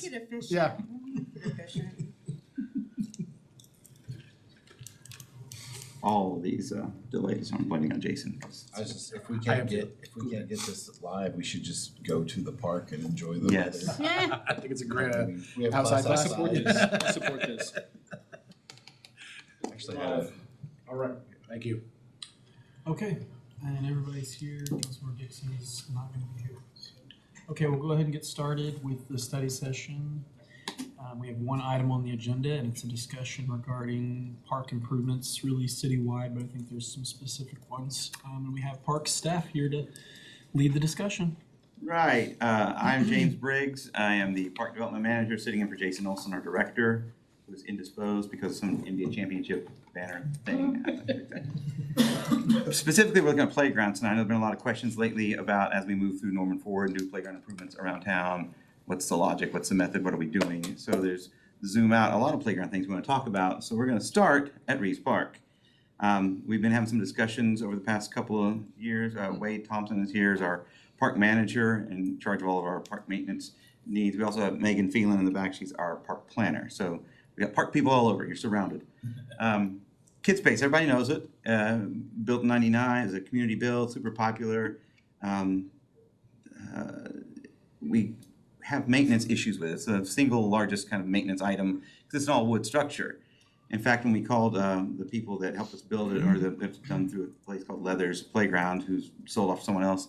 questions? Make it efficient. Yeah. Efficient. All of these delays, I'm blaming on Jason. I was just, if we can't get this live, we should just go to the park and enjoy the Yes. weather. Yeah. I think it's a great I mean, we have outside class class. outside. I support this. Actually have. All right. Thank you. Okay, and everybody's here. Councilmember Dixon is not going to be here. Okay, we'll go ahead and get started with the study session. We have one item on the agenda, and it's a discussion regarding park improvements, really citywide, but I think there's some specific ones. And we have park staff here to lead the discussion. Right. I'm James Briggs. I am the Park Development Manager, sitting in for Jason Olson, our Director, who is indisposed because of some India Championship banner thing. Specifically, we're looking at playgrounds tonight. I know there's been a lot of questions lately about, as we move through Norman Ford and do playground improvements around town, what's the logic, what's the method, what are we doing? So there's zoom out, a lot of playground things we want to talk about. So we're going to start at Reeves Park. We've been having some discussions over the past couple of years. Wade Thompson is here as our park manager in charge of all of our park maintenance needs. We also have Megan Phelan in the back. She's our park planner. So we got park people all over. You're surrounded. Kid Space, everybody knows it. Built in '99, is a community build, super popular. We have maintenance issues with it. It's the single largest kind of maintenance item because it's an all wood structure. In fact, when we called the people that helped us build it, or that's done through a place called Leathers Playground, who's sold off to someone else,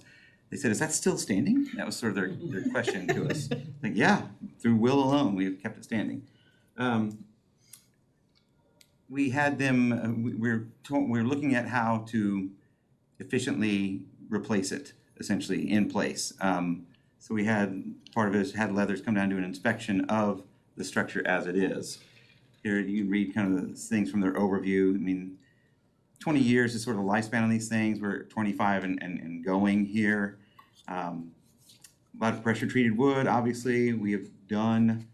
they said, "Is that still standing?" That was sort of their question to us. Like, yeah, through will alone, we've kept it standing. We had them. We're looking at how to efficiently replace it, essentially in place. So we had, part of it had Leathers come down and do an inspection of the structure as it is. Here you read kind of the things from their overview. I mean, 20 years is sort of the lifespan on these things. We're 25 and going here. A lot of pressure treated wood, obviously. We have done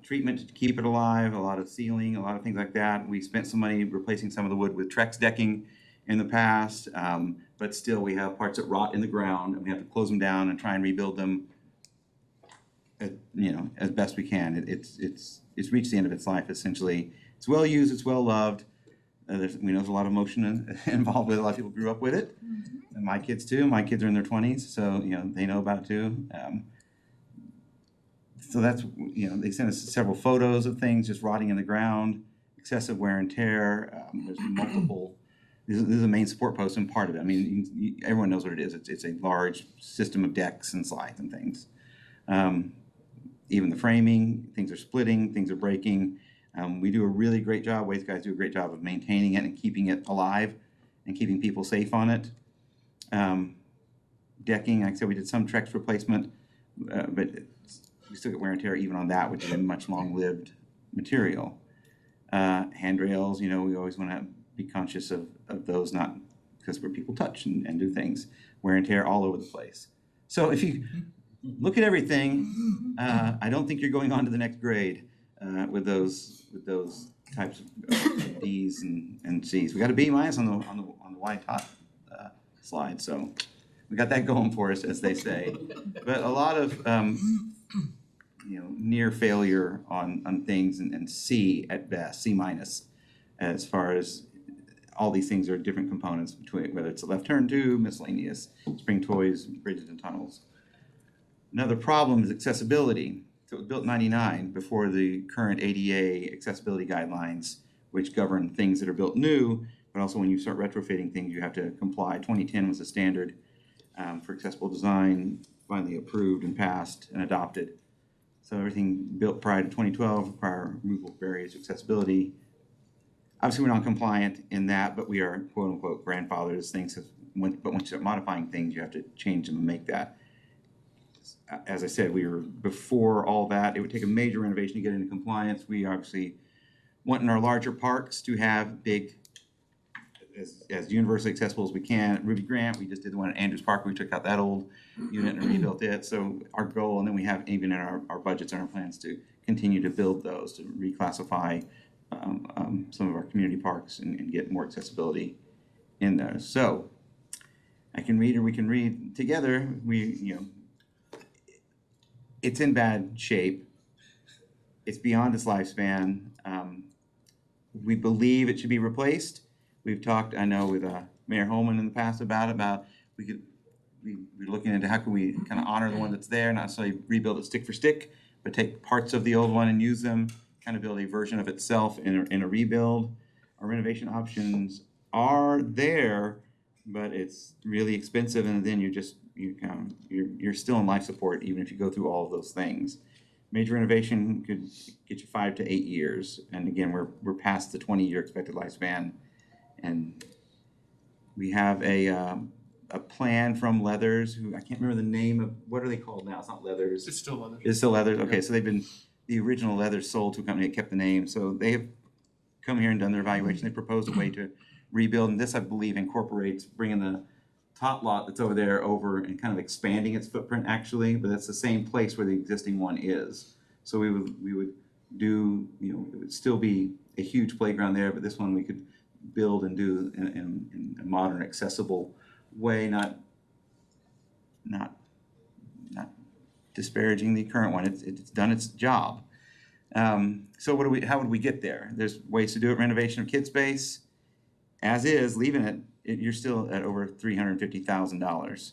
treatment to keep it alive, a lot of sealing, a lot of things like that. We spent some money replacing some of the wood with Trex decking in the past, but still we have parts that rot in the ground, and we have to close them down and try and rebuild them, as best we can. It's reached the end of its life, essentially. It's well used, it's well loved. We know there's a lot of emotion involved with it. A lot of people grew up with it, and my kids too. My kids are in their 20s, so they know about it too. So that's, they sent us several photos of things just rotting in the ground, excessive wear and tear. There's multiple. This is a main support post and part of it. I mean, everyone knows what it is. It's a large system of decks and slides and things. Even the framing, things are splitting, things are breaking. We do a really great job. Waste guys do a great job of maintaining it and keeping it alive and keeping people safe on it. Decking, like I said, we did some Trex replacement, but we still get wear and tear even on that, which is a much long-lived material. Handrails, we always want to be conscious of those, not because where people touch and do things. Wear and tear all over the place. So if you look at everything, I don't think you're going on to the next grade with those types of D's and C's. We got a B minus on the Y top slide, so we got that going for us, as they say. But a lot of near failure on things, and C at best, C minus, as far as all these things are different components between, whether it's a left turn tube, miscellaneous spring toys, bridges and tunnels. Another problem is accessibility. So it was built in '99 before the current ADA accessibility guidelines, which govern things that are built new, but also when you start retrofitting things, you have to comply. 2010 was the standard for accessible design, finally approved and passed and adopted. So everything built prior to 2012 require removal of barriers to accessibility. Obviously, we're non-compliant in that, but we are quote unquote grandfathers. But once you start modifying things, you have to change them and make that. As I said, we were before all that. It would take a major renovation to get into compliance. We obviously want in our larger parks to have big, as universally accessible as we can. At Ruby Grant, we just did the one at Andrews Park. We took out that old unit and rebuilt it. So our goal, and then we have even in our budgets and our plans to continue to build those, to reclassify some of our community parks and get more accessibility in there. So I can read, or we can read together. It's in bad shape. it's beyond its lifespan. We believe it should be replaced. We've talked, I know, with Mayor Holman in the past about we're looking into how can we kind of honor the one that's there, not necessarily rebuild it stick for stick, but take parts of the old one and use them, kind of build a version of itself in a rebuild. Our renovation options are there, but it's really expensive, and then you're still in life support even if you go through all of those things. Major renovation could get you 5 to 8 years, and again, we're past the 20-year expected lifespan, and we have a plan from Leathers, who I can't remember the name of. What are they called now? It's not Leathers. It's still leather. It's still Leathers. Okay, so the original Leathers sold to a company that kept the name, so they have come here and done their evaluation. They proposed a way to rebuild, and this, I believe, incorporates bringing the top lot that's over there over and kind of expanding its footprint actually, but that's the same place where the existing one is. So we would do, it would still be a huge playground there, but this one we could build and do in a modern, accessible way, not disparaging the current one. It's done its job. So how would we get there? There's ways to do it. Renovation of kid space, as is, leaving it, you're still at over $350,000.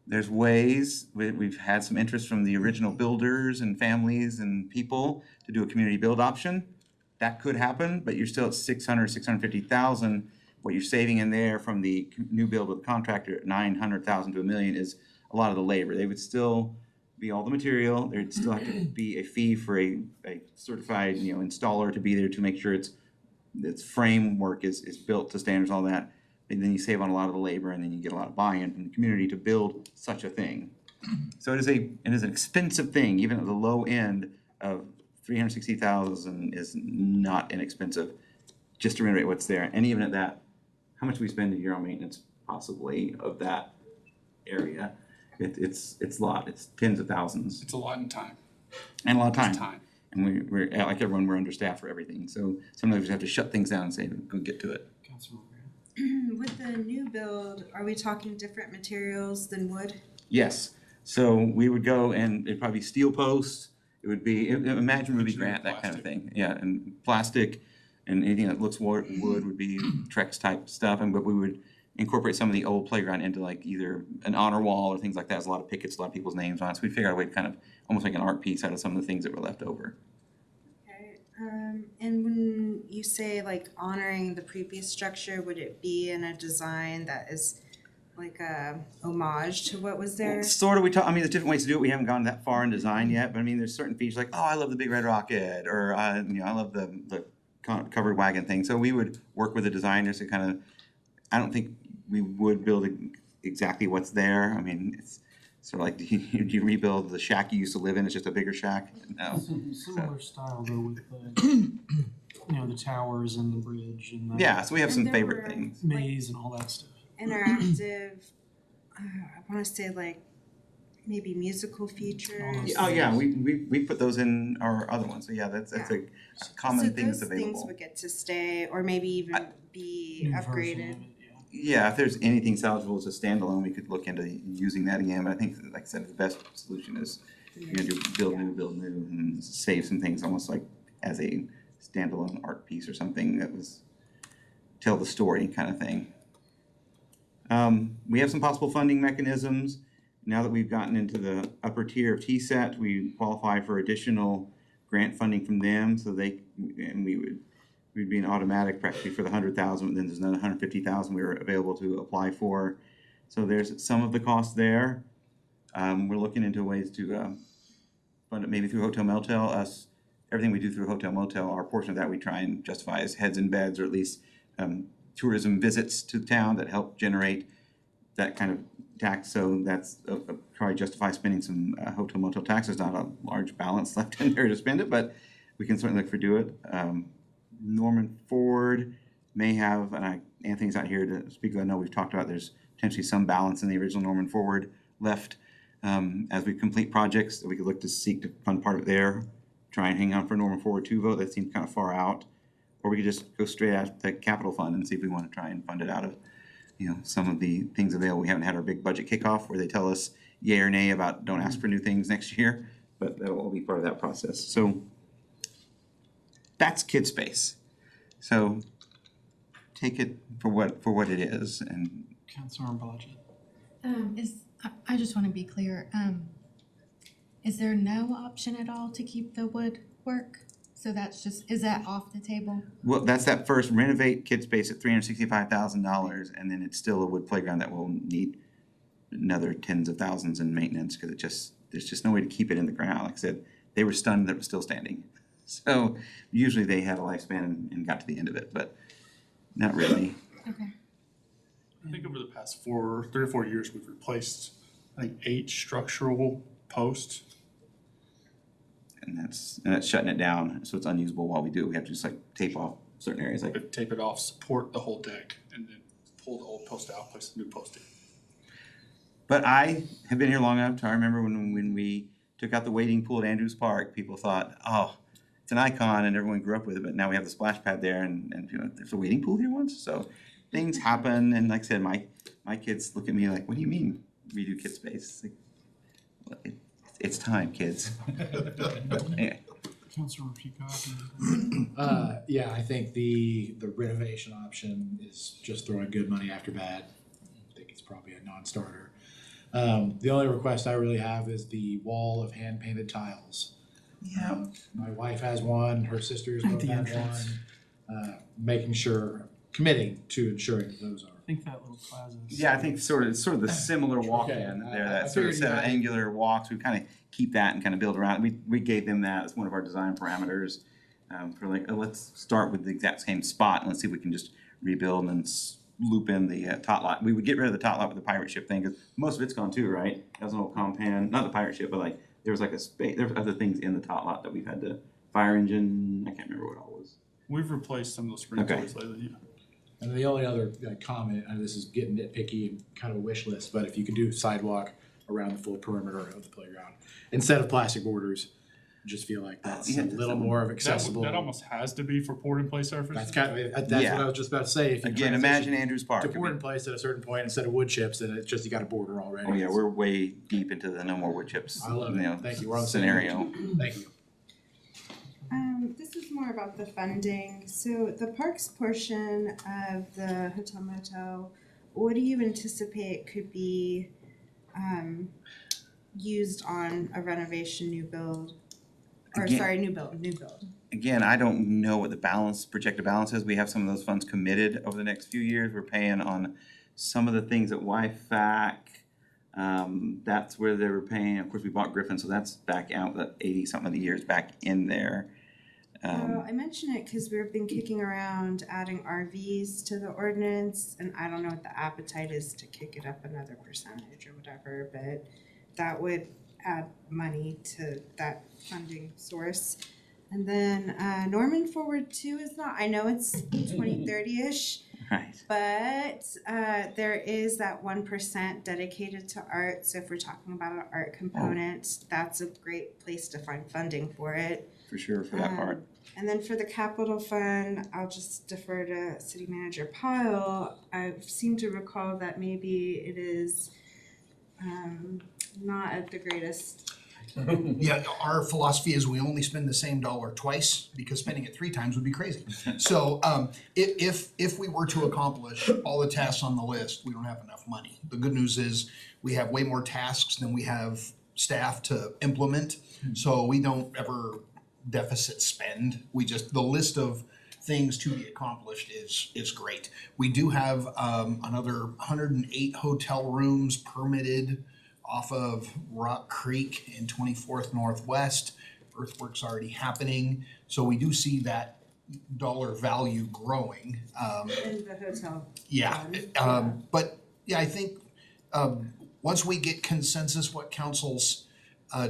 There's ways, we've had some interest from the original builders and families and people to do a community build option. That could happen, but you're still at $650,000. What you're saving in there from the new build with the contractor at $900,000 to $1 million is a lot of the labor. They would still be all the material. There'd still have to be a fee for a certified installer to be there to make sure its framework is built to standards, all that. And then you save on a lot of the labor, and then you get a lot of buy-in from the community to build such a thing. So it is an expensive thing, even at the low end of $360,000 is not inexpensive just to renovate what's there. And even at that, how much we spend a year on maintenance possibly of that area? It's a lot. It's tens of thousands. It's a lot in time. And a lot of time. It's time. And we're like everyone, we're understaffed for everything. So sometimes we just have to shut things down and say, go get to it. Councilmember. With the new build, are we talking different materials than wood? Yes. So we would go and it'd probably be steel posts. It would be, imagine Ruby Grant, that kind of thing. Yeah, and plastic and anything that looks wood would be Trex type stuff. But we would incorporate some of the old playground into like either an honor wall or things like that. There's a lot of pickets, a lot of people's names on it. So we figured out a way to kind of almost like an art piece out of some of the things that were left over. Okay. And when you say like honoring the previous structure, would it be in a design that is like a homage to what was there? Sort of, there's different ways to do it. We haven't gone that far in design yet, but there's certain features like, I love the big red rocket, or I love the covered wagon thing. So we would work with the designers to kind of, I don't think we would build exactly what's there. It's sort of like, do you rebuild the shack you used to live in? It's just a bigger shack? No. Similar style though with the towers and the bridge and the Yeah, so we have And some there favorite were, things. maze and all that stuff. Interactive, I want to say like maybe musical features. Oh yeah, we put those in our other ones. So yeah, that's a common thing that's So those things available. would get to stay or maybe even be New version upgraded. of it, Yeah, if there's anything salvageable as a standalone, we could look into using that again. But I think, like I said, the best solution is do build new, and save some things almost like as a standalone art piece or something that was tell the story kind of thing. We have some possible funding mechanisms. Now that we've gotten into the upper tier of TSET, we qualify for additional grant funding from them. So we'd be an automatic practically for the $100,000, but then there's another $150,000 we were available to apply for. So there's some of the cost there. We're looking into ways to fund it maybe through Hotel Motel. Everything we do through Hotel Motel, our portion of that we try and justify as heads in beds, or at least tourism visits to town that help generate that kind of tax. So that's probably justify spending some Hotel Motel tax. There's not a large balance left in there to spend it, but we can certainly look for do it. Norman Ford may have, and Anthony's not here to speak, I know we've talked about there's potentially some balance in the original Norman Ford left as we complete projects that we could look to seek to fund part of it there, try and hang on for Norman Ford 2 vote. That seems kind of far out. Or we could just go straight out the capital fund and see if we want to try and fund it out of some of the things available. We haven't had our big budget kickoff where they tell us yay or nay about don't ask for new things next year. but that'll all be part of that process. So that's Kid Space. So take it for what it is, and Councilor Balaji. I just want to be clear, is there no option at all to keep the woodwork? So that's just, is that off the table? well, that's that first renovate Kid Space at $365,000, and then it's still a wood playground that will need another tens of thousands in maintenance because there's just no way to keep it in the ground. Like I said, they were stunned that it was still standing. So usually they had a lifespan and got to the end of it, but not really. Okay. I think over the past 3 or 4 years, we've replaced, I think, 8 structural posts. And that's shutting it down, so it's unusable while we do it. We have to just like tape off certain areas, like Tape it off, support the whole deck, and then pull the old post out, place the new post in. But I have been here long enough to remember when we took out the wading pool at Andrews Park, people thought, oh, it's an icon and everyone grew up with it, but now we have the splash pad there and you know, there's a wading pool here once. So things happen, and like I said, my kids look at me like, what do you mean redo Kid Space? Like, well, it's time, kids. Anyway. Councilor Peacock. Yeah, I think the renovation option is just throwing good money after bad. I think it's probably a non-starter. The only request I really have is the wall of hand-painted tiles. Yeah. My wife has one, her sisters At both the have entrance. one. Making sure, committing to ensuring that those are. I think that little plaza. Yeah, I think it's sort of the similar walk-in Okay, there, I that sort of figured you set of had it. angular walks. We kind of keep that and kind of build around. We gave them that as one of our design parameters for like, let's start with the exact same spot and let's see if we can just rebuild and loop in the tot lot. We would get rid of the tot lot with the pirate ship thing because most of it's gone too, right? That was an old compound, not the pirate ship, but like there was like a space. There were other things in the tot lot that we've had to fire engine. I can't remember what it all was. We've replaced some of those spring Okay. toys lately. Yeah. And the only other comment, and this is getting nitpicky and kind of a wish list, but if you could do sidewalk around the full perimeter of the playground instead of plastic borders, I just feel like that's Yeah, a little more of accessible. That almost has to be for poured in place surface. That's kind of that's Yeah. what I was just about to say. If you Again, transition imagine Andrews Park. to I poured mean, in place at a certain point instead of wood chips, then it's just you got a border already. oh yeah, we're way deep into the no more wood chips. I love it. you know, Thank you. We're on the same scenario. Thank you. This is more about the funding. So the parks portion of the Hotel Motel, what do you anticipate could be used on a renovation, new build? Or Again- sorry, new build. Again, I don't know what the projected balance is. We have some of those funds committed over the next few years. We're paying on some of the things at YFAC. That's where they were paying. Of course, we bought Griffin, so that's back out, that 80-something of the years back in there. Well, I mention it because we've been kicking around adding RVs to the ordinance, and I don't know what the appetite is to kick it up another percentage or whatever, but that would add money to that funding source. And then Norman Forward 2 is not, I know it's 2030-ish, Right. but there is that 1% dedicated to art. So if we're talking about an art component, that's a great place to find funding for it. For sure, for that part. And then for the capital fund, I'll just defer to City Manager Pyle. I seem to recall that maybe it is not at the greatest. Yeah, our philosophy is we only spend the same dollar twice because spending it 3 times would be crazy. So if we were to accomplish all the tasks on the list, we don't have enough money. The good news is we have way more tasks than we have staff to implement. So we don't ever deficit spend. We just, the list of things to be accomplished is great. We do have another 108 hotel rooms permitted off of Rock Creek in 24th Northwest. Earthwork's already happening. So we do see that dollar value growing. In the hotel. Yeah, fund. but yeah, I think once we get consensus what council's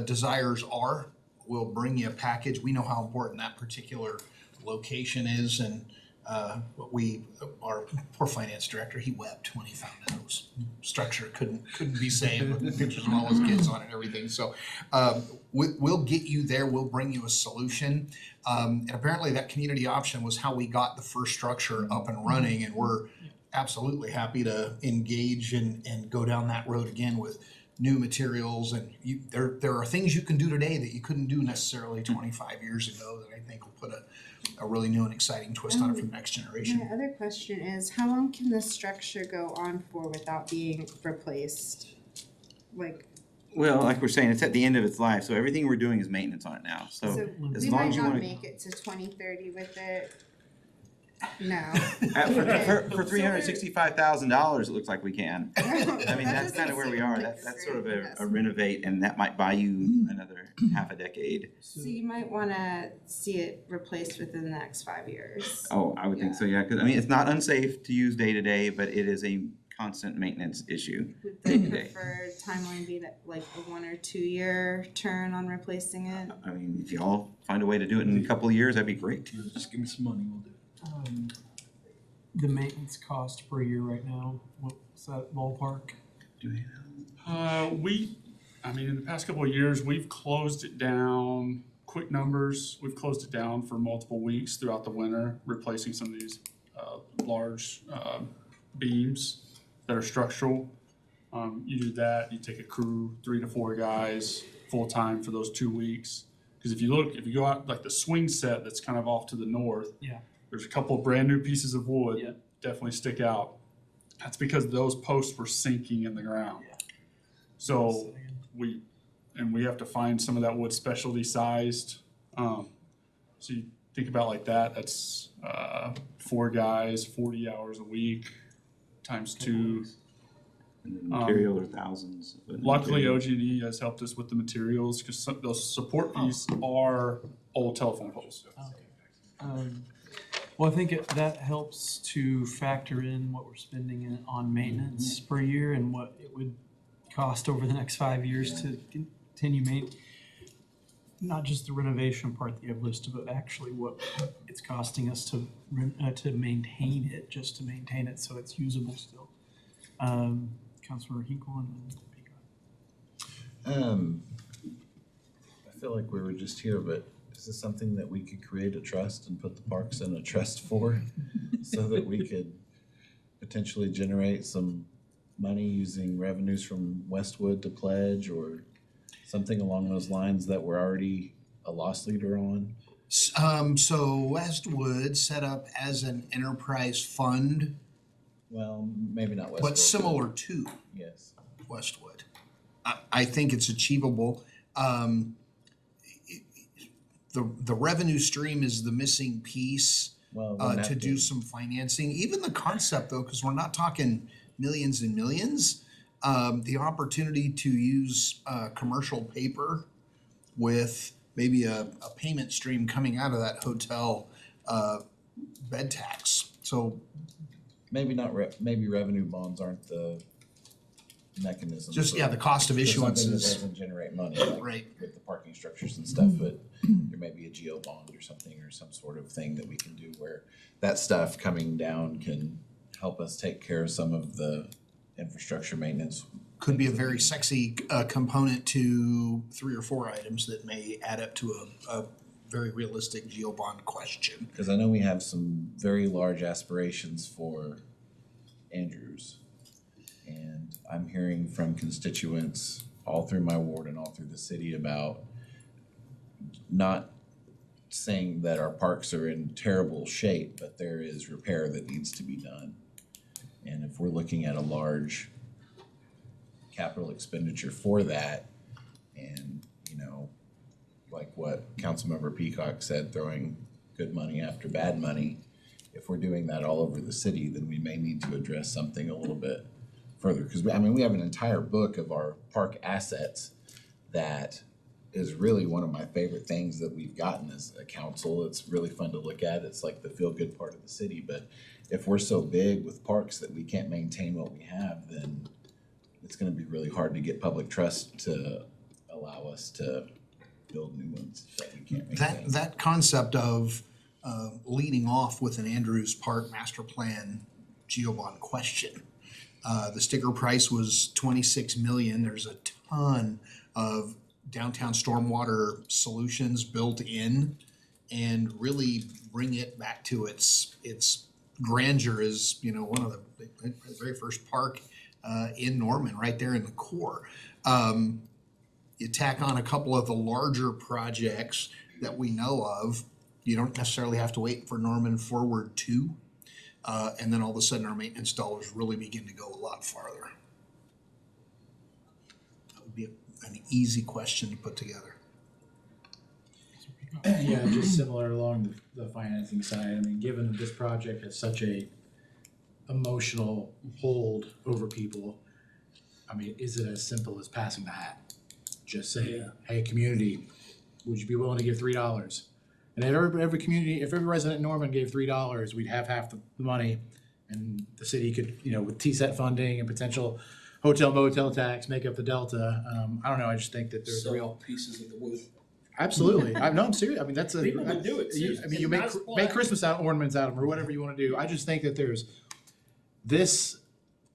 desires are, we'll bring you a package. We know how important that particular location is, and our poor finance director, he wept when he found out it was structure couldn't be saved with pictures of all his kids on it and everything. So we'll get you there. We'll bring you a solution. And apparently that community option was how we got the first structure up and running, and we're absolutely happy to engage and go down that road again with new materials and there are things you can do today that you couldn't do necessarily 25 years ago that I think will put a really new and exciting twist on it for the next generation. My other question is, how long can this structure go on for without being replaced? Like, Well, like we're saying, it's at the end of its life, so everything we're doing is maintenance on it now, so so as we long might as you not wanna. make it to 2030 with it. No. For $365,000, it looks like we can. I mean, that's kind of where we are, that's sort of a renovate, and that might buy you another half a decade. So you might wanna see it replaced within the next 5 years. Oh, I would think so, yeah, because, I mean, it's not unsafe to use day to day, but it is a constant maintenance issue. Would the day-to-day. preferred timeline be that like a 1 or 2 year turn on replacing it? I mean, if y'all find a way to do it in a couple of years, that'd be great. Just give me some money, we'll do it. The maintenance cost per year right now, what's that ballpark? I mean, in the past couple of years, we've closed it down, quick numbers, we've closed it down for multiple weeks throughout the winter, replacing some of these large beams that are structural. You do that, you take a crew, 3 to 4 guys, full-time for those 2 weeks. Because if you go out, like the swing set that's kind of off to the north. Yeah. There's a couple of brand new pieces of wood Yeah. definitely stick out. That's because those posts were sinking in the ground. Yeah. So we have to find some of that wood specialty sized. So you think about like that, that's 4 guys, 40 hours a week, times 2. And the material are thousands. but the Luckily, material- OG&E has helped us with the materials, because those support pieces are old telephone poles. Well, I think that helps to factor in what we're spending on maintenance per year and what it would cost over the next 5 years to continue not just the renovation part that you have listed, but actually what it's costing us to maintain it, just to maintain it so it's usable still. Councilmember Hinkle and Peacock. I feel like we were just here, but is this something that we could create a trust and put the parks in a trust for? So that we could potentially generate some money using revenues from Westwood to pledge or something along those lines that we're already a loss leader on? So Westwood set up as an enterprise fund, Well, maybe not Westwood. but similar to Yes. Westwood. I think it's achievable. The revenue stream is the missing piece Well, we'll have to do some financing. Even the concept though, because we're not talking millions and millions, the opportunity to use commercial paper with maybe a payment stream coming out of that hotel bed tax. So Maybe not, maybe revenue bonds aren't the mechanism. just, for- yeah, the cost of for something that issuances, doesn't generate money, like right? with the parking structures and stuff, but there may be a geo bond or something, or some sort of thing that we can do where that stuff coming down can help us take care of some of the infrastructure maintenance. Could be a very sexy component to 3 or 4 items that may add up to a very realistic geo bond question. Cause I know we have some very large aspirations for Andrews. And I'm hearing from constituents all through my ward and all through the city about not saying that our parks are in terrible shape, but there is repair that needs to be done. And if we're looking at a large capital expenditure for that, and, you know, like what Councilmember Peacock said, throwing good money after bad money, if we're doing that all over the city, then we may need to address something a little bit further. Because, I mean, we have an entire book of our park assets that is really one of my favorite things that we've gotten as a council. It's really fun to look at. It's like the feel-good part of the city. But if we're so big with parks that we can't maintain what we have, then it's gonna be really hard to get public trust to allow us to build new ones that we can't maintain. That concept of leading off with an Andrews Park master plan geobond question. The sticker price was 26 million. There's a ton of downtown stormwater solutions built in, and really bring it back to its grandeur as, you know, one of the very first park in Norman, right there in the core. You tack on a couple of the larger projects that we know of, you don't necessarily have to wait for Norman Forward 2. And then all of a sudden our maintenance dollars really begin to go a lot farther. That would be an easy question to put together. Yeah, just similar along the financing side. I mean, given that this project has such a emotional hold over people, I mean, is it as simple as passing the hat? Just say, hey, community, would you be willing to give $3? And if every community, if every resident in Norman gave $3, we'd have half the money, and the city could, you know, with TSET funding and potential hotel motel tax, make up the delta. I don't know. I just think that there's real pieces of the wood. Absolutely. I'm serious. I mean, that's a. People would do it, seriously. I mean, you make Nice make Christmas ornaments out of them or whatever you want to do. I just think that this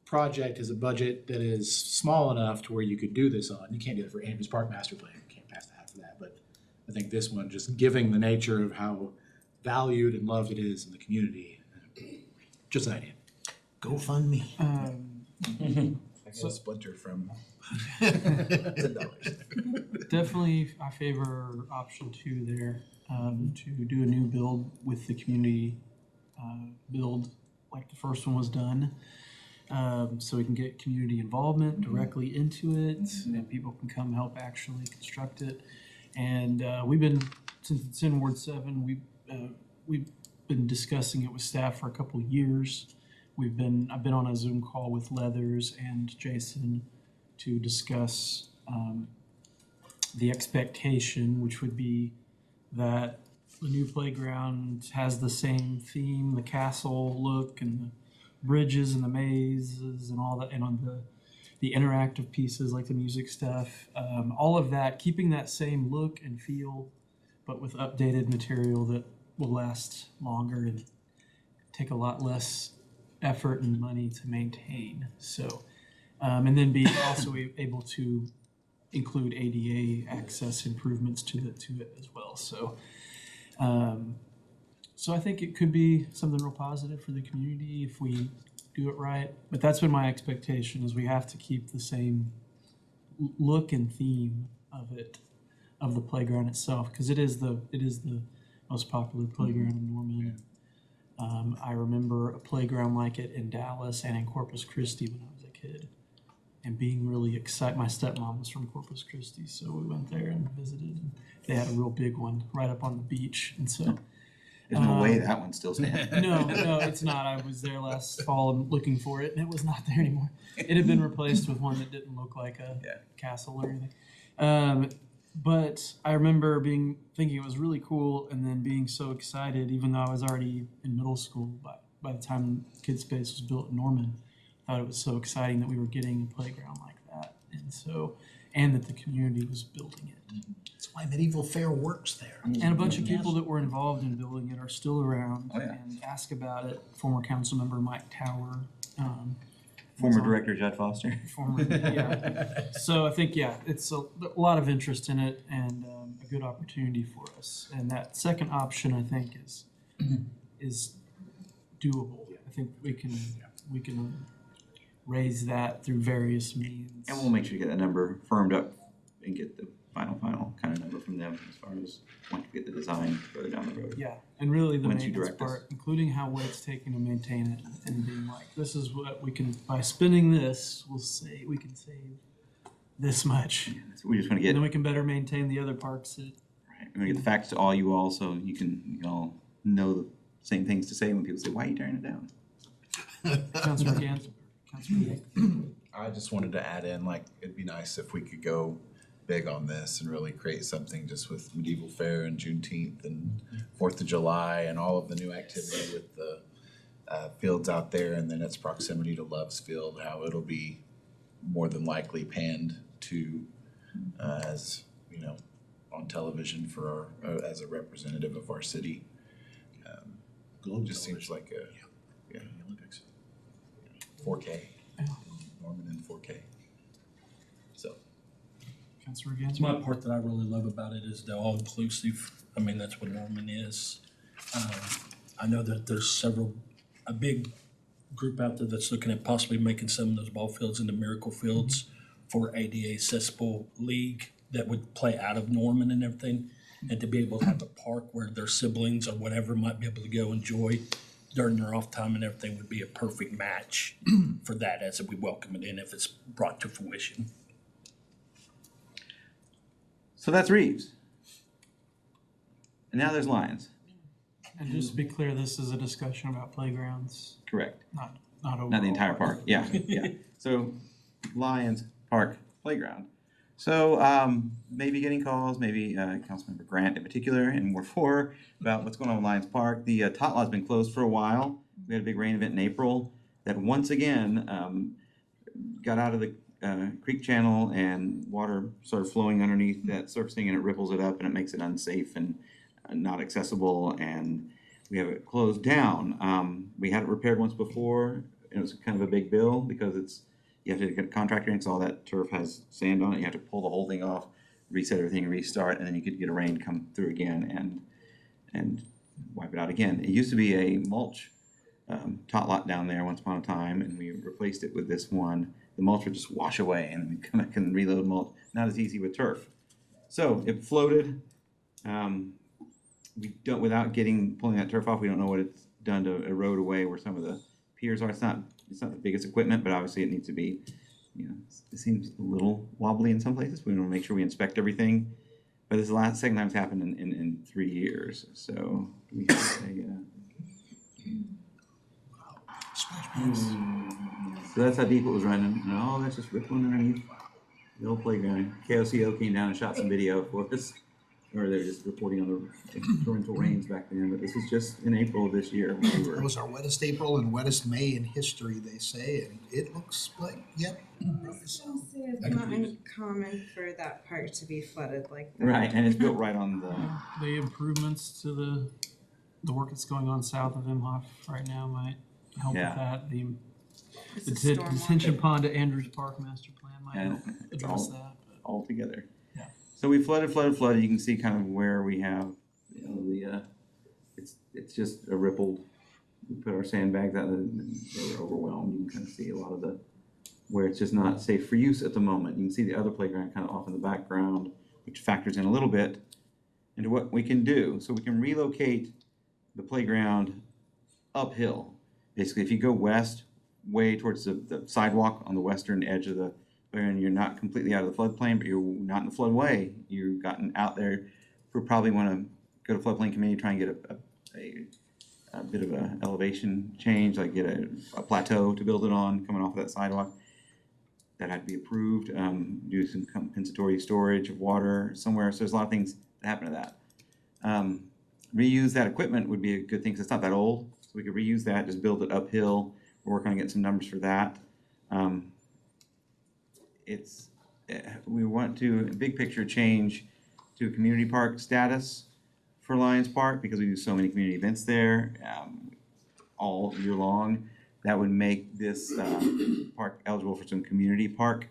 project is a budget that is small enough to where you could do this on. You can't do it for Andrews Park Master Plan. You can't pass the hat for that. But I think this one, just giving the nature of how valued and loved it is in the community, just an idea. Go fund me. I got a splinter from $10. Definitely, I favor option 2 there, to do a new build with the community, build like the first one was done. So we can get community involvement directly into it, and people can come help actually construct it. And we've been, since it's in Ward 7, we've been discussing it with staff for a couple of years. I've been on a Zoom call with Leathers and Jason to discuss the expectation, which would be that the new playground has the same theme, the castle look and the bridges and the mazes and all that, and on the interactive pieces like the music stuff, all of that, keeping that same look and feel, but with updated material that will last longer and take a lot less effort and money to maintain. So, and then be also able to include ADA access improvements to it as well. So, so I think it could be something real positive for the community if we do it right. But that's been my expectation, is we have to keep the same look and theme of it, of the playground itself, because it is the most popular playground in Norman. I remember a playground like it in Dallas and in Corpus Christi when I was a kid, and being really excited. My stepmom was from Corpus Christi, so we went there and visited, and they had a real big one right up on the beach. And so There's no way that one still stands. no, it's not. I was there last fall and looking for it, and it was not there anymore. It had been replaced with one that didn't look like a castle or anything. But I remember thinking it was really cool, and then being so excited, even though I was already in middle school by the time Kid Space was built in Norman. I thought it was so exciting that we were getting a playground like that, and that the community was building it. That's why Medieval Fair works there. And a bunch of people that were involved in building it are still around and ask about it. Former council member Mike Tower. Former director Judd Foster. So I think, it's a lot of interest in it, and a good opportunity for us. And that second option, I think, is doable. I think we can raise that through various means. And we'll make sure to get that number firmed up and get the final kind of number from them as far as once we get the design further down the road. Yeah, and really the Once you maintenance direct us. part, including how what it's taking to maintain it, and being like, this is what we can, by spending this, we can save this much. So we just want to get And then we can better maintain the other parks that, we want to get the facts to all you all, so you can all know the same things to say when people say, "Why are you tearing it down?" Councilor Gans. I just wanted to add in, like, it'd be nice if we could go big on this and really create something just with Medieval Fair and Juneteenth and 4th of July and all of the new activity with the fields out there, and then its proximity to Love's Field, how it'll be more than likely panned to as, you know, on television for as a representative of our city. Just seems like a Olympics. 4K, Norman in 4K. So. Councilor Gans. My part that I really love about it is the all-inclusive. I mean, that's what Norman is. I know that there's a big group out there that's looking at possibly making some of those ball fields into miracle fields for ADA accessible league that would play out of Norman and everything. And to be able to have a park where their siblings or whatever might be able to go enjoy during their off time and everything would be a perfect match for that, as we welcome it in if it's brought to fruition. So that's Reeves. And now there's Lions. And just to be clear, this is a discussion about playgrounds, Correct. not overall. Not the entire park. Yeah, yeah. So Lions Park Playground. So maybe getting calls, maybe Councilmember Grant in particular in Ward 4 about what's going on with Lions Park. The tot lot's been closed for a while. We had a big rain event in April that once again got out of the creek channel and water started flowing underneath that surfacing, and it ripples it up and it makes it unsafe and not accessible, and we have it closed down. We had it repaired once before. It was kind of a big bill because you have to get a contractor in because all that turf has sand on it. You have to pull the whole thing off, reset everything, restart, and then you could get a rain come through again and wipe it out again. It used to be a mulch tot lot down there once upon a time, and we replaced it with this one. The mulch would just wash away, and we come back and reload mulch. Not as easy with turf. So it floated. We don't, without pulling that turf off, we don't know what it's done to erode away where some of the piers are. It's not the biggest equipment, but obviously it needs to be, it seems a little wobbly in some places. We want to make sure we inspect everything. But this is the second time it's happened in 3 years. So we have so that's how deep it was running. And all that's just rippling underneath the old playground. KOCO came down and shot some video for us. Or they were just reporting on the torrential rains back then, but this was just in April of this year. It was our wettest April and wettest May in history, they say, and it looks like, yep. It's not uncommon for that park to be flooded like that. Right, and it's built right on The improvements to the work that's going on south of Imhoff right now might help with Yeah. that. It's The a stormwater. detention pond at Andrews Park master plan might And help it's address all- that. all together. Yeah. So we flooded. You can see kind of where we have, it's just a rippled. We put our sandbags out, and they were overwhelmed. You can kind of see a lot of where it's just not safe for use at the moment. You can see the other playground kind of off in the background, which factors in a little bit into what we can do. So we can relocate the playground uphill. Basically, if you go west, way towards the sidewalk on the western edge of the playground, you're not completely out of the floodplain, but you're not in the floodway. You've gotten out there. We probably want to go to floodplain committee, try and get a bit of a elevation change, like get a plateau to build it on coming off of that sidewalk. That had to be approved. Do some compensatory storage of water somewhere. So there's a lot of things that happen to that. Reuse that equipment would be a good thing because it's not that old. So we could reuse that, just build it uphill. We're working on getting some numbers for that. We want to, big picture, change to a community park status for Lions Park because we do so many community events there all year long. That would make this park eligible for some community park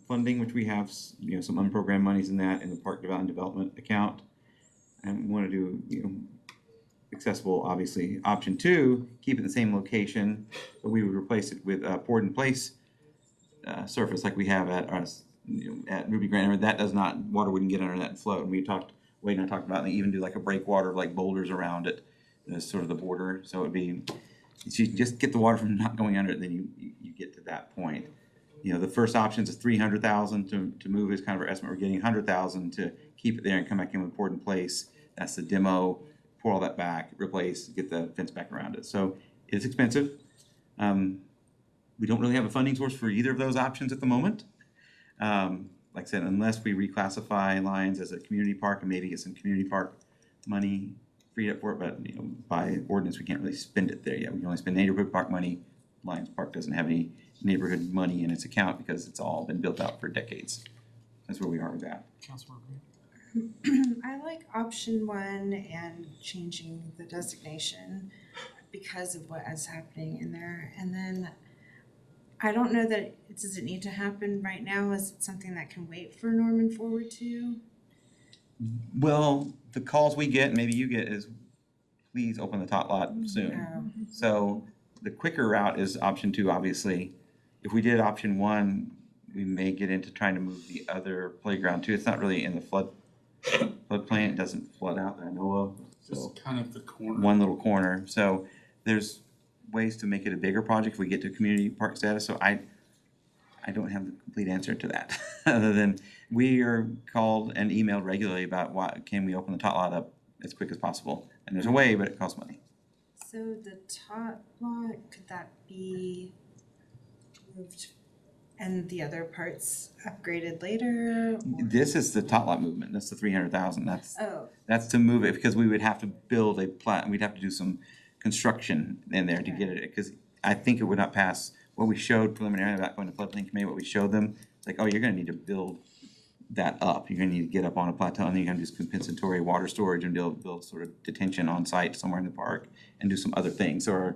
funding, which we have, some unprogrammed monies in that in the park development account. And we want to do, accessible, obviously. Option 2, keep it in the same location, but we would replace it with poured in place surface like we have at Ruby Grant. That water wouldn't get under that and float. And Wade and I talked about, and they even do like a breakwater, like boulders around it, as sort of the border. So it'd be, if you just get the water from not going under it, then you get to that point. The first option is $300,000 to move is kind of our estimate. We're getting $100,000 to keep it there and come back in with poured in place. That's the demo. Pour all that back, replace, get the fence back around it. So it's expensive. We don't really have a funding source for either of those options at the moment. Like I said, unless we reclassify Lions as a community park and maybe get some community park money freed up for it, but by ordinance we can't really spend it there yet. We can only spend neighborhood park money. Lions Park doesn't have any neighborhood money in its account because it's all been built out for decades. That's where we are with that. Councilmember I like option 1 and changing the designation because of what is happening in there. And then I don't know that does it need to happen right now? Is it something that can wait for Norman Forward to? Well, the calls we get, maybe you get, is please open the tot lot soon. So the quicker route is option 2, obviously. If we did option 1, we may get into trying to move the other playground too. It's not really in the floodplain, it doesn't flood out that I know of. So Just kind of the corner. one little corner, so there's ways to make it a bigger project if we get to community park status, so I don't have the complete answer to that, other than we are called and emailed regularly about why, can we open the tot lot up as quick as possible? And there's a way, but it costs money. So the tot lot, could that be moved and the other parts upgraded later? Or- This is the tot lot movement, that's the 300,000, Oh, that's to move it, because we would have to build a plat, we'd have to do some construction in there to get it, because I think it would not pass what we showed preliminarily about going to floodplain committee, what we showed them, it's like, oh, you're gonna need to build that up, you're gonna need to get up on a plateau, and then you're gonna do compensatory water storage and build sort of detention on site somewhere in the park, and do some other things, or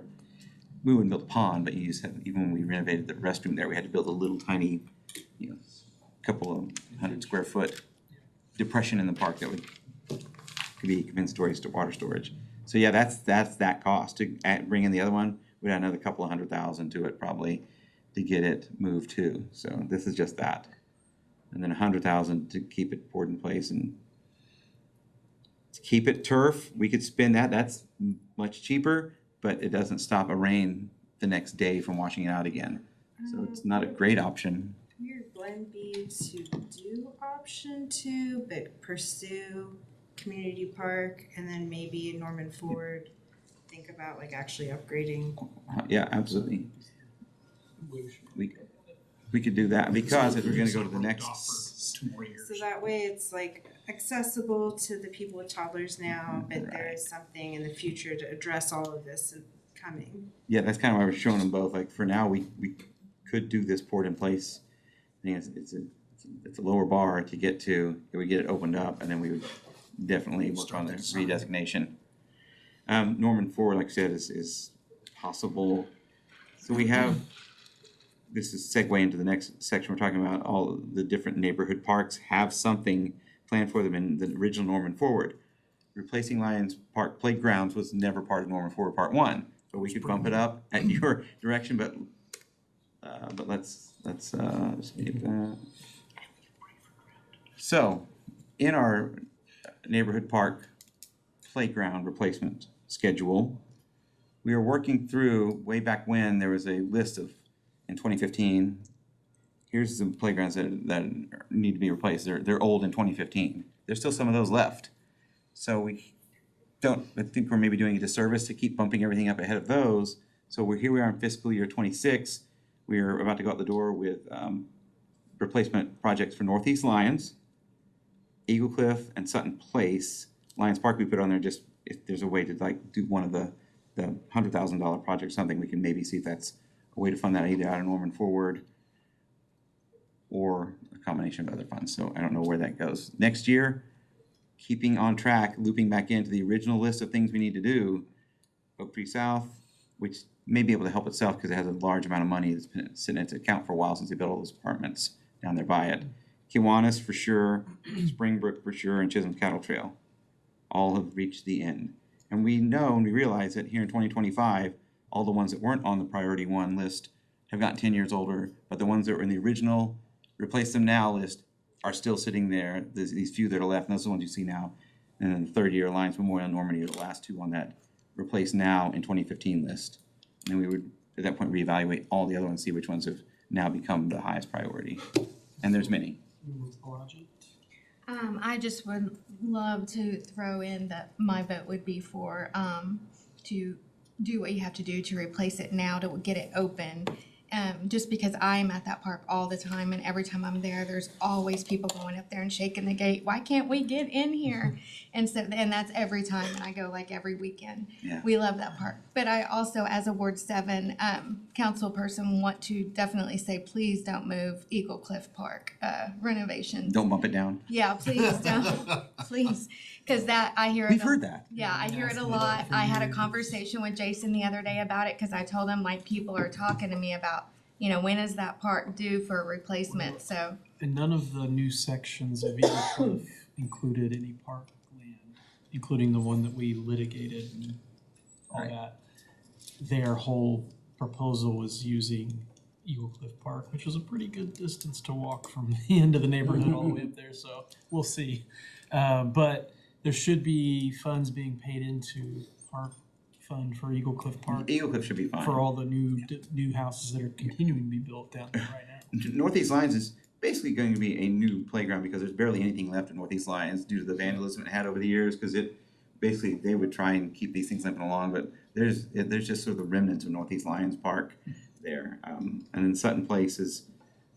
we wouldn't build a pond, but you just had, even when we renovated the restroom there, we had to build a little tiny, you know, couple of 100 square foot depression in the park that would could be compensatory to water storage. So yeah, that's that cost. To bring in the other one, we'd add another couple of $100,000 to it probably to get it moved too. So this is just that. And then $100,000 to keep it poured in place, and to keep it turf, we could spend that, that's much cheaper, but it doesn't stop a rain the next day from washing it out again. So it's not a great option. would your blend be to do option 2, but pursue community park, and then maybe in Norman Ford, think about like actually upgrading? Yeah, absolutely. We could do that, because if we're gonna go to the next, 2 more years. So that way it's like accessible to the people with toddlers now, but there is something in the future to address all of this and coming. yeah, that's kind of why we're showing them both. Like for now, we could do this port in place. I think it's a lower bar to get to. If we get it opened up, and then we would definitely work on the redesignation. Norman Ford, like I said, is possible. So we have, this is segue into the next section. We're talking about all the different neighborhood parks have something planned for them in the original Norman Forward. Replacing Lions Park playgrounds was never part of Norman Forward Part 1, so we could bump it up at your direction, but let's skip that. So, in our neighborhood park playground replacement schedule, we are working through, way back when, there was a list of, in 2015, here's some playgrounds that need to be replaced. They're old in 2015. There's still some of those left. So I think we're maybe doing a disservice to keep bumping everything up ahead of those. So here we are in fiscal year 26. We are about to go out the door with replacement projects for Northeast Lions, Eagle Cliff, and Sutton Place. Lions Park we put on there just if there's a way to like do one of the $100,000 project, something we can maybe see if that's a way to fund that either out of Norman Forward or a combination of other funds. So I don't know where that goes. Next year, keeping on track, looping back into the original list of things we need to do, Oak Tree South, which may be able to help itself because it has a large amount of money that's been sitting in its account for a while since they built all those apartments down there by it. Kiwanis for sure, Springbrook for sure, and Chisholm Cattle Trail all have reached the end. And we know and we realize that here in 2025, all the ones that weren't on the priority 1 list have gotten 10 years older, but the ones that were in the original replace them now list are still sitting there. There's these few that are left, and those are the ones you see now. And then the third year, Alliance Memorial and Normandy are the last 2 on that replace now in 2015 list. And we would, at that point, reevaluate all the other ones, see which ones have now become the highest priority. And there's many. I just would love to throw in that my vote would be for, to do what you have to do to replace it now to get it open. Just because I'm at that park all the time, and every time I'm there, there's always people going up there and shaking the gate. Why can't we get in here? And that's every time, and I go like every weekend. Yeah. We love that park. But I also, as a Ward 7 council person, want to definitely say, please don't move Eagle Cliff Park renovations. Don't bump it down. Yeah, please don't, please, because that, I hear it. We've heard that. Yeah, I hear it a lot. I had a conversation with Jason the other day about it, because I told him, like, people are talking to me about, when is that park due for a replacement, so. And none of the new sections of Eagle Cliff included any park land, including the one that we litigated and all Right. that. Their whole proposal was using Eagle Cliff Park, which was a pretty good distance to walk from the end of the neighborhood all the way up there, so we'll see. But there should be funds being paid into our fund for Eagle Cliff Park Eagle Cliff should be fine. for all the new houses that are continuing to be built down there right now. Northeast Lions is basically going to be a new playground because there's barely anything left in Northeast Lions due to the vandalism it had over the years, because it, basically, they would try and keep these things limping along, but there's just sort of the remnants of Northeast Lions Park there. And then Sutton Place is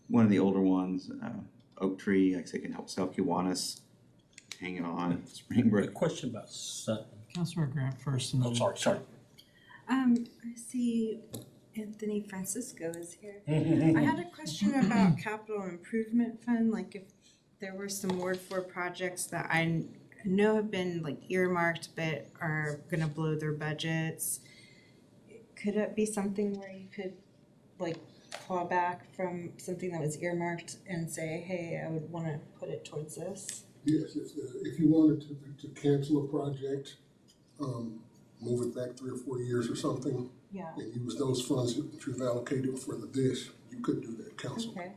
one of the older ones, Oak Tree, like I say, can help South Kiwanis, hanging on, A Springbrook. question about Sutton. Councilor Grant first and then. Oh, sorry. I see Anthony Francisco is here. I had a question about capital improvement fund, like if there were some Ward 4 projects that I know have been like earmarked but are gonna blow their budgets. Could it be something where you could like claw back from something that was earmarked and say, hey, I would wanna put it towards this? Yes, if you wanted to cancel a project, move it back 3 or 4 years or something, Yeah, and use those funds that you've allocated for the dish, you could do that, council. okay.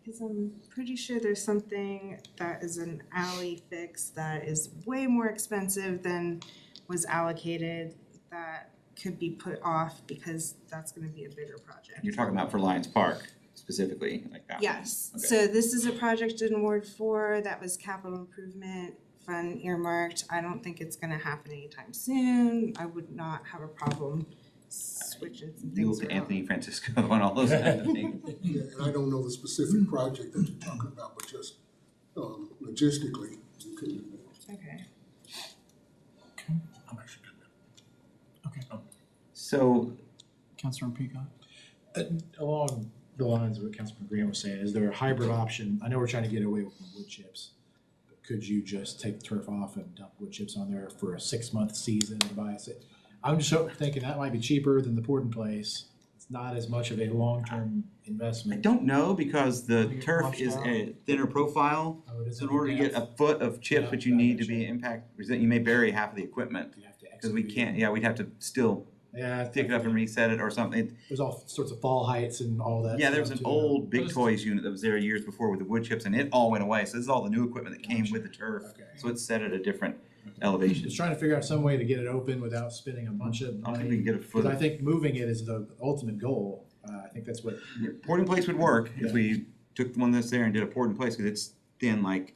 Cause I'm pretty sure there's something that is an alley fix that is way more expensive than was allocated that could be put off because that's gonna be a bigger project. You're talking about for Lions Park specifically, like that? Yes, Okay. so this is a project in Ward 4 that was capital improvement fund earmarked. I don't think it's gonna happen anytime soon. I would not have a problem switching some You things look at around. Anthony Francisco and all those kind of things. Yeah, and I don't know the specific project that you're talking about, but just, logistically, you could do that. Okay. I'm actually good. Okay, So, Councilor Peacock. Along the lines of what Councilman Green was saying, is there a hybrid option? I know we're trying to get away with the wood chips. But could you just take the turf off and dump wood chips on there for a 6-month season and buy it? I'm just thinking that might be cheaper than the port in place. It's not as much of a long-term I investment. don't know, because the Get turf washed is out. a thinner profile. Oh, it is So in order to get a foot of chips, Yeah, but you that need to makes be sense. impact, you may bury half of the equipment. You have to Because we excavate. can't, yeah, we'd have to still Yeah, pick it up and reset it or something. there's all sorts of fall heights and all that. Yeah, there was stuff an too. old Big But it's- Toys unit that was there years before with the wood chips, and it all went away. So this is all the new equipment that came with the turf. Okay. So it's set at a different elevation. Just trying to figure out some way to get it open without spending a bunch of I don't think we money. can get a Because I foot. think moving it is the ultimate goal. I think that's what, Port in place would work Yeah. if we took the one that's there and did a port in place, because it's thin like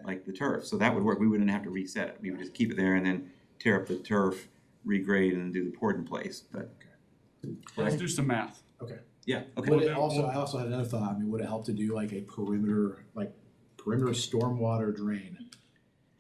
okay. the turf. So that would work. We wouldn't have to reset it. We would just keep it there and then tear up the turf, regrade, and then do the port in place. But Let's do some math. yeah, okay. Would it also, I also had another thought, I mean, would it help to do like a perimeter stormwater drain?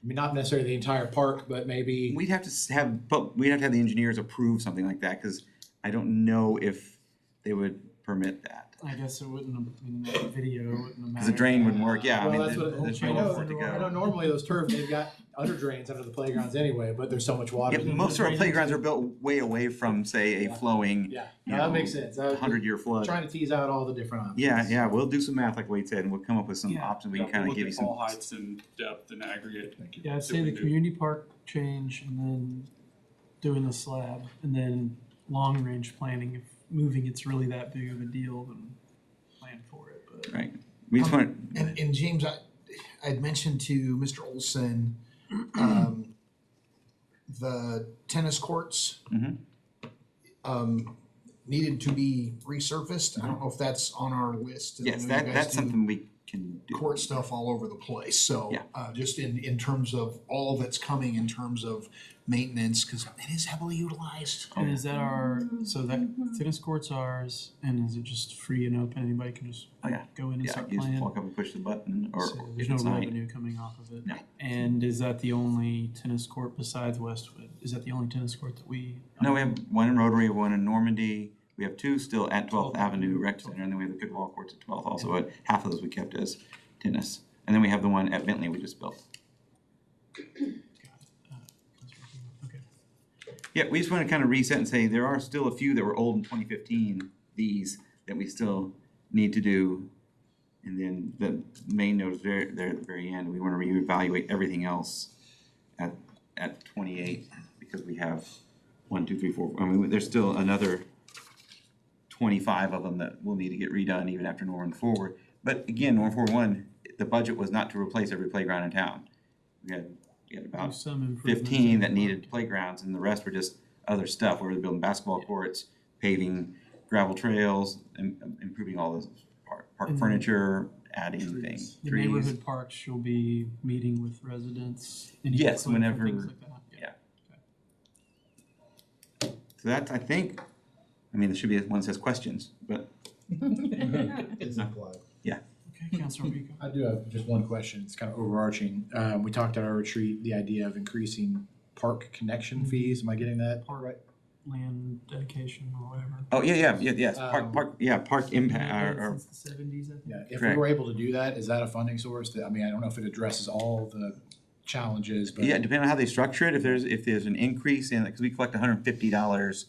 I mean, not necessarily the entire park, but maybe, We'd have to have the engineers approve something like that, because I don't know if they would permit that. I guess it wouldn't have, in that video, it wouldn't have mattered. Because the drain wouldn't work, yeah, I well, mean, that's what, there's I nowhere know, for it to I know go. normally those turf, they've got under drains under the playgrounds anyway, but there's so much water. Yeah, most of our playgrounds are built way away from, say, a Yeah. flowing, Yeah, you no, that know, makes sense. I was 100-year flood. trying to tease out all the different options. Yeah, we'll do some math like Wade said, and we'll come up with some Yeah. options, we Yeah, can kind we'll of give look you at some. Fall heights and depth and aggregate. Yeah, I'd See say what the we do. community park change and then doing the slab and then long range planning. If moving it's really that big of a deal, then plan for it, but. Right, we just want, And James, I'd mentioned to Mr. Olson, the tennis courts. Mhm. Needed to be resurfaced. I don't know if that's on our list. I yes, know you guys that's do something we can do. Court stuff all over the place, so, Yeah. just in terms of all that's coming in terms of maintenance, cause it is heavily utilized. And is that so that tennis court's ours, and is it just free and open, anybody can just Oh, yeah. go in and Yeah, start you just playing? walk up and push the button, or So if there's no it's night. revenue coming off of it? No. And is that the only tennis court besides Westwood? Is that the only tennis court that we? No, we have one in Rotary, one in Normandy. We have two still at 12th 12th Avenue Rec Center, and then we have the pickleball courts at 12th also, but half of those we kept as tennis. And then we have the one at Bentley we just built. Okay. Yeah, we just want to kind of reset and say there are still a few that were old in 2015, these that we still need to do. And then the main note is there at the very end. We want to reevaluate everything else at 28, because we have 1, 2, 3, 4. I mean, there's still another 25 of them that will need to get redone even after Norman Forward. But again, Norman Forward 1, the budget was not to replace every playground in town. We had Do about some improvements 15 in that the needed playgrounds, and the rest were just other stuff, where they're building basketball courts, paving gravel trails, and improving all this park And furniture, adding things, The trees. neighborhood parks, you'll be meeting with residents. any Yes, input for whenever- things like that? So that's, I think, I mean, there should be one that says questions, but It's implied. Okay, Councilor Pico. I do have just one question. It's kind of overarching. We talked at our retreat, the idea of increasing park connection fees. Am I getting that Park right? land dedication or whatever. oh, yes, park impact, or Since the 70s, I think. Yeah, if we Correct. were able to do that, is that a funding source that, I mean, I don't know if it addresses all the challenges, but. yeah, depending on how they structure it, if there's an increase in, because we collect $150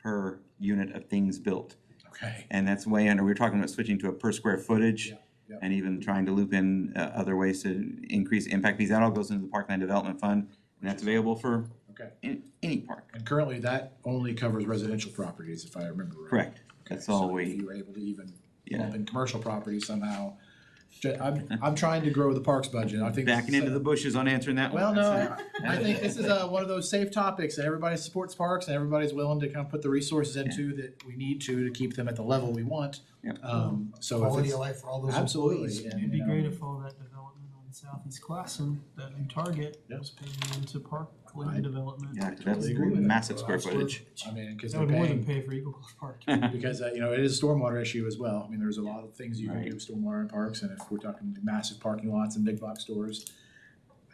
per unit of things built. Okay. And that's way under, we were talking about switching to a per square footage. Yeah, yeah. And even trying to loop in other ways to increase impact fees. That all goes into the Parkland Development Fund, and that's available for Okay. any park. And currently, that only covers residential properties, if I remember right. Correct. Okay, That's all so if we, you were able to even Yeah. lump in commercial properties somehow. I'm trying to grow the parks budget. I think. backing into the bushes on answering that one. Well, no, I think this is one of those safe topics that everybody supports parks and everybody's willing to kind of put the resources into that we need to keep them at the level we want. Yep. So if Quality it's. of life for all those Absolutely. employees. and, It'd be you know, great if all that development on Southeast Classen, that new Target, Yeah. was paying into park I- land development. Yeah, 'cause that's Totally agree with that. massive square footage. I mean, because That they're would more than paying, pay for Eagle Cliff Park. because, it is a stormwater issue as well. I mean, there's a lot of things you can Right. do with stormwater in parks, and if we're talking massive parking lots and big box stores,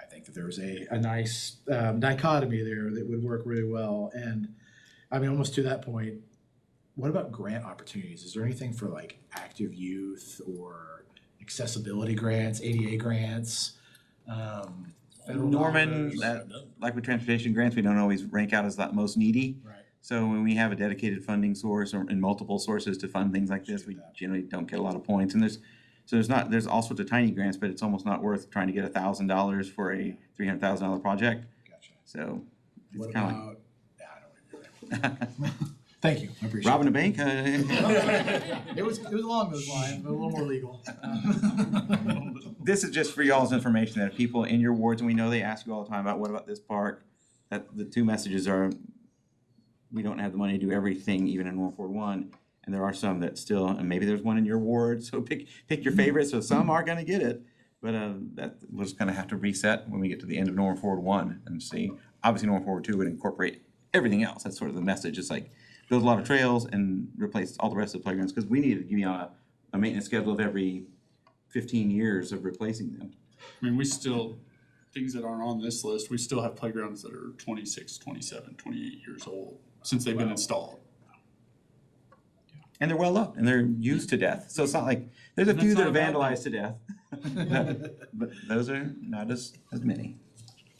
I think that there's a nice dichotomy there that would work really well. And, I mean, almost to that point, what about grant opportunities? Is there anything for like active youth or accessibility grants, ADA grants? Federal Norman, dollars? like with transportation grants, we don't always rank out as the most needy. Right. So when we have a dedicated funding source or in multiple sources to fund things like this, we generally don't get a lot of points. And there's all sorts of tiny grants, but it's almost not worth trying to get $1,000 for a $300,000 project. Gotcha. So What it's kind of about, I don't even. Thank you, I appreciate it. robbing a bank. It was along those lines, but a little more legal. This is just for y'all's information, that if people in your wards, and we know they ask you all the time about what about this park, that the two messages are, we don't have the money to do everything, even in North Ward 1, and there are some that still, and maybe there's one in your ward, so pick your favorites, so some are gonna get it, but that we're just gonna have to reset when we get to the end of North Ward 1 and see. Obviously, North Ward 2 would incorporate everything else, that's sort of the message, it's like, build a lot of trails and replace all the rest of the playgrounds, because we need to give you a maintenance schedule of every 15 years of replacing them. I mean, we still, things that aren't on this list, we still have playgrounds that are 26, 27, 28 years old since they've been installed. And they're well loved and they're used to death. So it's not like, there's a That's few that are not bad, though. vandalized to death. But those are not as many.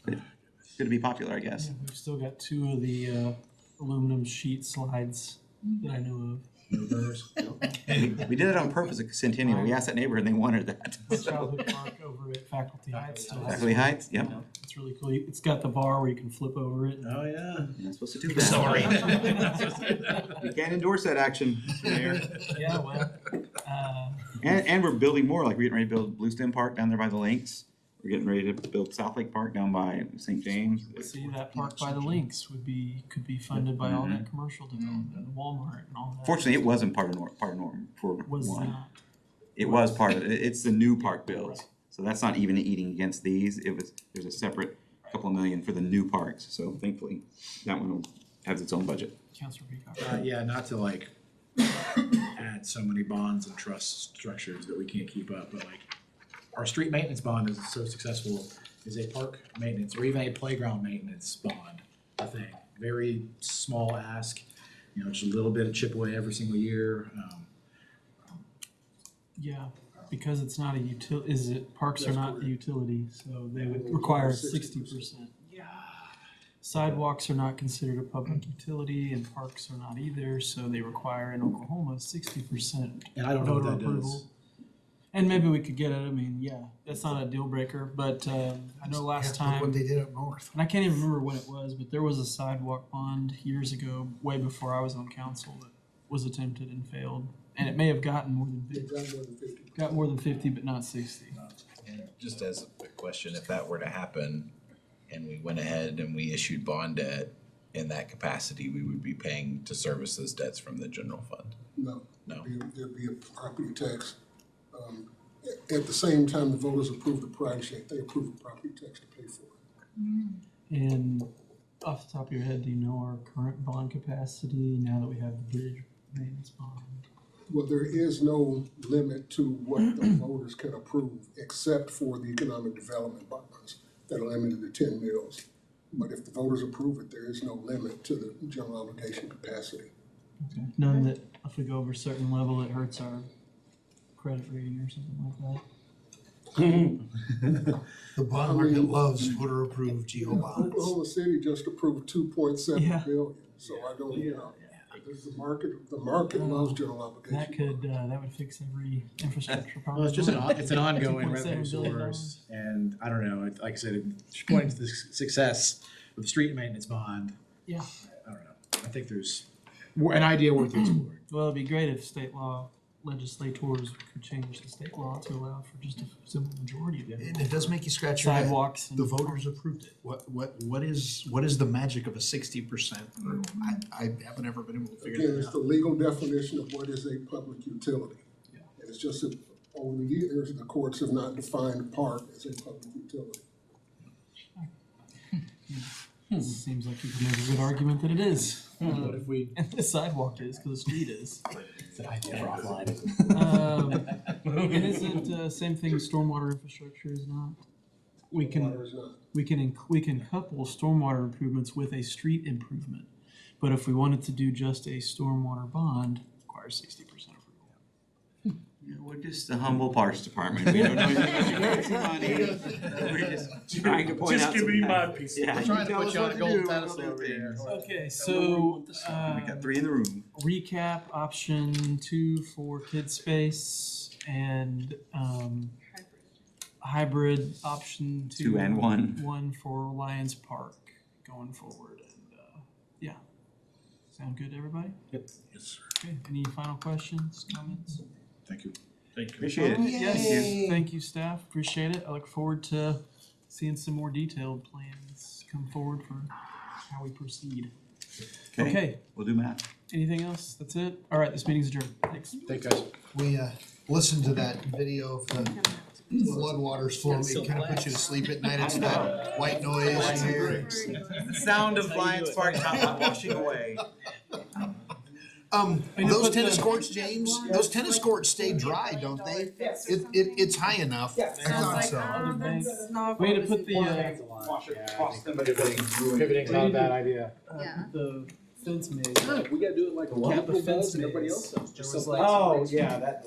But it's good to be popular, I guess. Yeah, we've still got two of the aluminum sheet slides that I know We did it on purpose at Centennial. We asked that neighborhood and they wanted that. of. Childhood Park over at Faculty Heights still has. Faculty Heights, yep. Yeah, it's really cool. It's got the bar where you can flip over it. Oh, yeah. You're not supposed to do that. You can't endorse that action, Mr. Mayor. Yeah, well, And we're building more, like we're getting ready to build Blue Stem Park down there by the links. We're getting ready to build South Lake Park down by St. James. see, that park by the links could be funded by all that commercial development, and Walmart and all that. Fortunately, it wasn't part of Norm for Was one. not. It was part of it. It's the new park builds. So that's not even eating against these. There's a separate couple of million for the new parks. So thankfully, that one has its own budget. Councilor Peacock. Yeah, not to like add so many bonds and trust structures that we can't keep up, but like our street maintenance bond is so successful. Is a park maintenance or even a playground maintenance bond a thing? Very small ask, just a little bit of chip away every single year. Yeah, because it's not a parks are not a utility, so they would require 60%. Yeah. Sidewalks are not considered a public utility and parks are not either, so they require in Oklahoma 60% And I don't know what voter that approval. does. And maybe we could get it, I mean, yeah, that's not a deal breaker, but I know last Yeah, look what time, they did up north. and I can't even remember when it was, but there was a sidewalk bond years ago, way before I was on council, that was attempted and failed, and it may have gotten more than They 50, got more than 50. got more than 50, but not 60. And just as a question, if that were to happen and we went ahead and we issued bond debt in that capacity, we would be paying to service those debts from the general fund? No. No. There'd be a property tax. At the same time the voters approve the project, they approve the property tax to pay for it. And off the top of your head, do you know our current bond capacity now that we have the bridge maintenance bond? Well, there is no limit to what the voters can approve, except for the economic development bonds that are limited to 10 mils. But if the voters approve it, there is no limit to the general obligation capacity. Okay. None that if we go over a certain level, it hurts our credit rating or something like that? The bond market loves voter-approved GO bonds. Oklahoma City just approved 2.7 Yeah. billion, so I don't, the market loves general obligation. That could, that would fix every infrastructure problem. Well, it's just it's an ongoing $2.7 revenue billion. source, and I don't know, like I said, just pointing to the success of the street maintenance bond. Yeah. I don't know, I think there's an idea worth exploring. Well, it'd be great if state law legislators could change the state law to allow for just a simple majority of it. And it does make you scratch your head. Sidewalks and. The voters approved it. What is the magic of a 60%? I haven't ever been able to figure Again, that it's out. the legal definition of what is a public utility. Yeah. And it's just that over the years, the courts have not defined park as a public utility. Seems like you can make a good argument that it is. What if we, And the sidewalk is, because the street is. it's an idea for offline. And isn't, same thing, stormwater infrastructure is not? We can, Water is not. we can couple stormwater improvements with a street improvement. But if we wanted to do just a stormwater bond, it requires 60% approval. Yeah, we're just the humble parks department. We don't know anything about money. We're just trying to point out. Just give me some my facts. piece. Yeah, We're trying you to tell put us you on what a to gold do, we'll pedestal do over here. things. Okay, so, We got 3 in the room. recap option 2 for kid space and, hybrid option 2. 2 and 1. 1 for Lions Park going forward, and, yeah. Sound good to everybody? Yes, sir. Okay, any final questions, comments? Thank you. Thank you. Appreciate it. Yes, thank you, staff, appreciate it. I look forward to seeing some more detailed plans come forward for how we proceed. Okay, We'll do math. anything else? That's it? All right, this meeting's adjourned. Thanks. Thank you guys. We listened to that video of the floodwaters flowing. It kind of puts you to sleep at night. It's that white noise. The sound of Lions Park washing away. Those tennis courts, James, those tennis courts stay dry, don't they? It's high enough. I thought so. Other banks. not. Way to put the, Pivoting's not a bad idea. Yeah. the fence maze. We gotta do it like a Cap local fence does and everybody maze. else does. There was like- Oh, yeah, that.